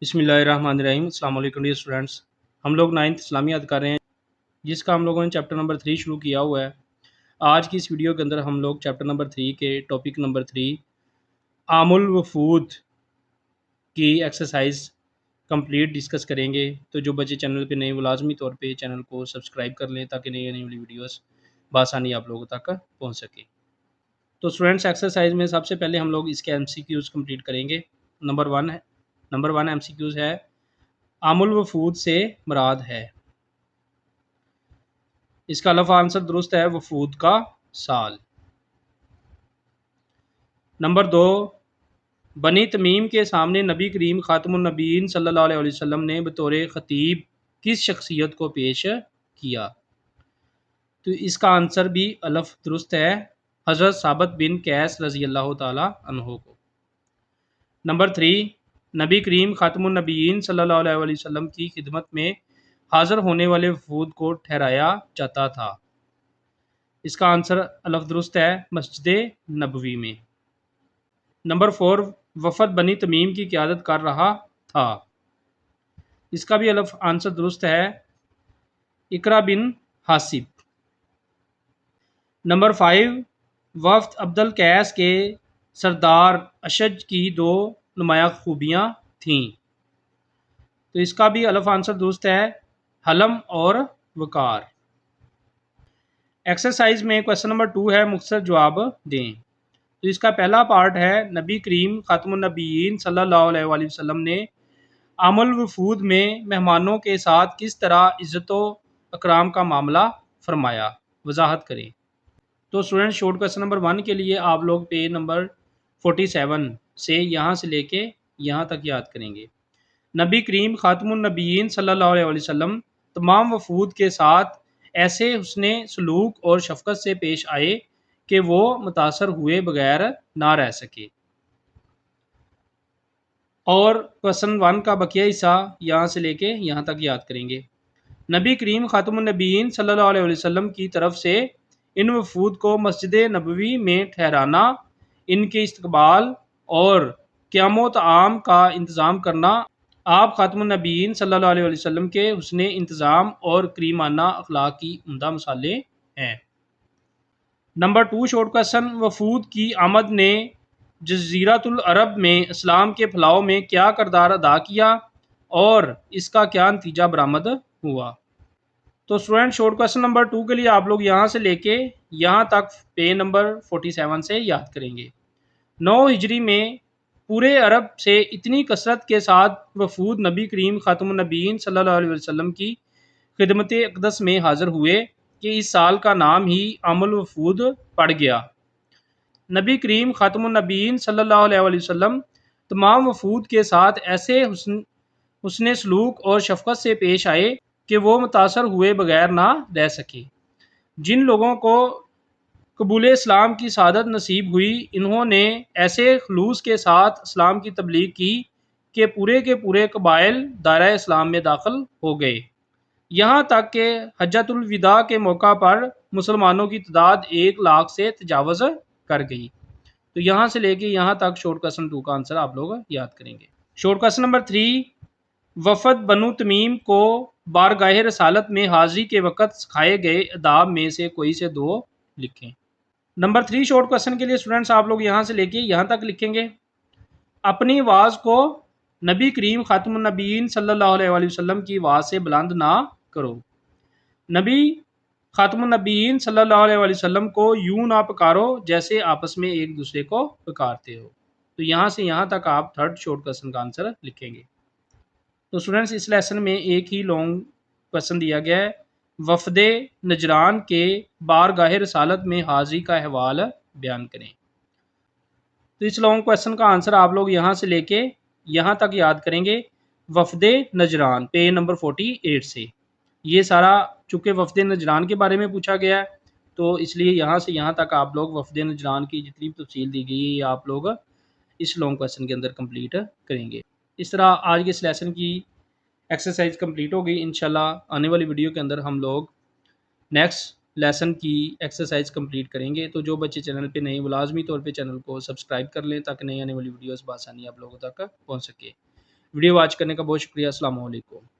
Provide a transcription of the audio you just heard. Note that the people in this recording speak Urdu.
بسم اللہ الرحمن الرحیم۔ السلام علیکم ڈیئر اسٹوڈنٹس، ہم لوگ 9th اسلامیات کر رہے ہیں جس کا ہم لوگوں نے چیپٹر نمبر 3 شروع کیا ہوا ہے۔ آج کی اس ویڈیو کے اندر ہم لوگ چیپٹر نمبر 3 کے ٹاپک نمبر 3 عام الوفود کی ایکسرسائز کمپلیٹ ڈسکس کریں گے۔ تو جو بچے چینل پہ نئے، وہ لازمی طور پہ چینل کو سبسکرائب کر لیں تاکہ نئی آنے والی ویڈیوز بآسانی آپ لوگوں تک پہنچ سکے۔ تو اسٹوڈنٹس، ایکسرسائز میں سب سے پہلے ہم لوگ اس کے MCQs کمپلیٹ کریں گے۔ نمبر 1 MCQs ہے عام الوفود سے مراد ہے۔ اس کا لفظ آنسر درست ہے وفود کا سال۔ نمبر 2، بنی تمیم کے سامنے نبی کریم خاتم النبیین صلی اللہ علیہ وسلم نے بطور خطیب کس شخصیت کو پیش کیا؟ تو اس کا آنسر بھی الف درست ہے، حضرت ثابت بن قیس رضی اللہ تعالی عنہ کو۔ نمبر 3، نبی کریم خاتم النبیین صلی اللہ علیہ وسلم کی خدمت میں حاضر ہونے والے وفود کو ٹھہرایا جاتا تھا۔ اس کا آنسر الف درست ہے، مسجد نبوی میں۔ نمبر 4، وفد بنی تمیم کی قیادت کر رہا تھا۔ اس کا بھی الف آنسر درست ہے، اقرا بن حاسب۔ نمبر 5، وفد عبد القیس کے سردار اشج کی 2 نمایاں خوبیاں تھیں۔ تو اس کا بھی الف آنسر درست ہے، حلم اور وقار۔ ایکسرسائز میں کویسچن نمبر 2 ہے، مختصر جواب دیں۔ تو اس کا پہلا پارٹ ہے، نبی کریم خاتم النبیین صلی اللہ علیہ وآلہ وسلم نے عام الوفود میں مہمانوں کے ساتھ کس طرح عزت و اکرام کا معاملہ فرمایا؟ وضاحت کریں۔ تو اسٹوڈنٹ، شورٹ کویسچن نمبر 1 کے لیے آپ لوگ پیج نمبر 47 سے یہاں سے لے کے یہاں تک یاد کریں گے۔ نبی کریم خاتم النبیین صلی اللہ علیہ وسلم تمام وفود کے ساتھ ایسے حسن سلوک اور شفقت سے پیش آئے کہ وہ متاثر ہوئے بغیر نہ رہ سکے۔ اور کویسچن 1 کا بقیہ حصہ یہاں سے لے کے یہاں تک یاد کریں گے۔ نبی کریم خاتم النبیین صلی اللہ علیہ وسلم کی طرف سے ان وفود کو مسجد نبوی میں ٹھہرانا، ان کے استقبال اور قیام و طعام کا انتظام کرنا آپ خاتم النبیین صلی اللہ علیہ وسلم کے حسن انتظام اور کریمانہ اخلاق کی عمدہ مثالیں ہیں۔ نمبر 2 شارٹ کویسچن، وفود کی آمد نے جزیرۃ العرب میں اسلام کے پھیلاؤ میں کیا کردار ادا کیا اور اس کا کیا نتیجہ برآمد ہوا؟ تو اسٹوڈنٹ، شارٹ کویسچن نمبر 2 کے لیے آپ لوگ یہاں سے لے کے یہاں تک پیج نمبر 47 سے یاد کریں گے۔ 9 ہجری میں پورے عرب سے اتنی کثرت کے ساتھ وفود نبی کریم خاتم النبیین صلی اللہ علیہ وسلم کی خدمت اقدس میں حاضر ہوئے کہ اس سال کا نام ہی عام الوفود پڑ گیا۔ نبی کریم خاتم النبیین صلی اللہ علیہ وسلم تمام وفود کے ساتھ ایسے حسن سلوک اور شفقت سے پیش آئے کہ وہ متاثر ہوئے بغیر نہ رہ سکے۔ جن لوگوں کو قبول اسلام کی سعادت نصیب ہوئی، انہوں نے ایسے خلوص کے ساتھ اسلام کی تبلیغ کی کہ پورے کے پورے قبائل دائرہ اسلام میں داخل ہو گئے، یہاں تک کہ حجۃ الوداع کے موقع پر مسلمانوں کی تعداد 1 لاکھ سے تجاوز کر گئی۔ تو یہاں سے لے کے یہاں تک شارٹ کویسچن 2 کا آنسر آپ لوگ یاد کریں گے۔ شارٹ کویسچن نمبر 3، وفد بنو تمیم کو بارگاہ رسالت میں حاضری کے وقت سکھائے گئے آداب میں سے کوئی سے 2 لکھیں۔ نمبر 3 شارٹ کویسچن کے لیے اسٹوڈنٹس آپ لوگ یہاں سے لے کے یہاں تک لکھیں گے، اپنی آواز کو نبی کریم خاتم النبیین صلی اللہ علیہ وآلہ وسلم کی آواز سے بلند نہ کرو۔ نبی خاتم النبیین صلی اللہ علیہ وآلہ وسلم کو یوں نہ پکارو جیسے آپس میں ایک دوسرے کو پکارتے ہو۔ تو یہاں سے یہاں تک آپ 3rd شارٹ کویسچن کا آنسر لکھیں گے۔ تو اسٹوڈنٹس، اس لیسن میں ایک ہی لانگ کویسچن دیا گیا ہے، وفد نجران کے بارگاہ رسالت میں حاضری کا احوال بیان کریں۔ تو اس لانگ کویسچن کا آنسر آپ لوگ یہاں سے لے کے یہاں تک یاد کریں گے، وفد نجران پیج نمبر 48 سے۔ یہ سارا چونکہ وفد نجران کے بارے میں پوچھا گیا ہے، تو اس لیے یہاں سے یہاں تک آپ لوگ وفد نجران کی جتنی بھی تفصیل دی گئی ہے یہ آپ لوگ اس لانگ کویسچن کے اندر کمپلیٹ کریں گے۔ اس طرح آج کے اس لیسن کی ایکسرسائز کمپلیٹ ہو گئی۔ انشاءاللہ آنے والی ویڈیو کے اندر ہم لوگ نیکسٹ لیسن کی ایکسرسائز کمپلیٹ کریں گے۔ تو جو بچے چینل پہ نئے، وہ لازمی طور پہ چینل کو سبسکرائب کر لیں تاکہ نئی آنے والی ویڈیوز بآسانی آپ لوگوں تک پہنچ سکے۔ ویڈیو واچ کرنے کا بہت شکریہ، السلام علیکم۔